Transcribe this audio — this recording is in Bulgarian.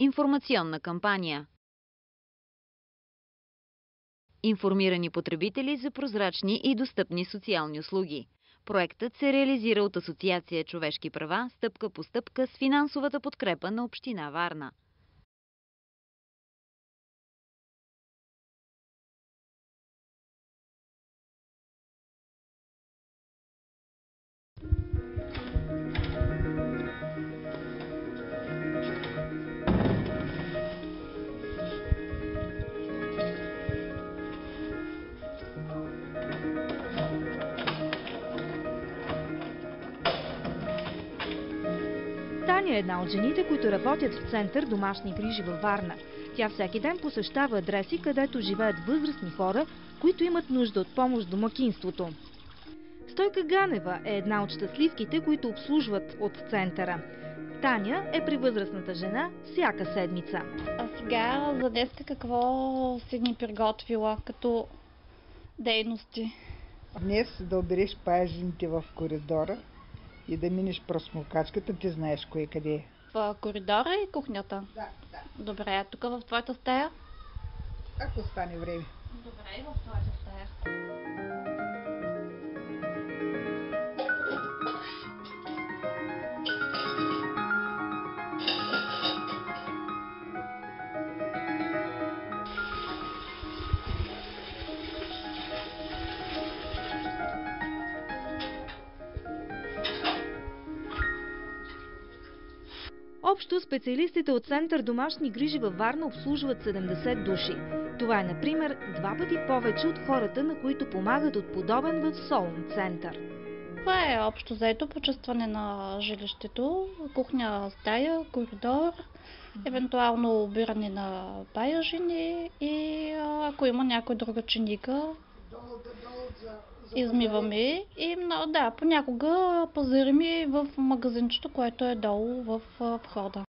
Информационна кампания. Информирани потребители за прозрачни и достъпни социални услуги. Проектът се реализира от Асоциация Човешки права стъпка по стъпка с финансовата подкрепа на Община Варна. Таня е една от жените, които работят в Център домашни грижи във Варна. Тя всеки ден посещава адреси, където живеят възрастни хора, които имат нужда от помощ в домакинството. Стойка Ганева е една от щастливките, които обслужват от Центъра. Таня е при възрастната жена всяка седмица. А сега за днеска какво си ни приготвила като дейности? Днес да обереш паяжините в коридора и да минеш пръсмокачката, ти знаеш кое къде е. В коридора и кухнята? Да. Добре, а тук в твоята стая? Ако стане време. Добре, и в твоята стая. Общо специалистите от Център домашни грижи във Варна обслужват 70 души. Това е, например, 2 пъти повече от хората, на които помагат от подобен в Солун център. Това е общо заето почистване на жилището, кухня, стая, коридор, евентуално обиране на паяжини и ако има някоя друга чиника, измиваме и понякога пазарим и в магазинчето, което е долу в входа.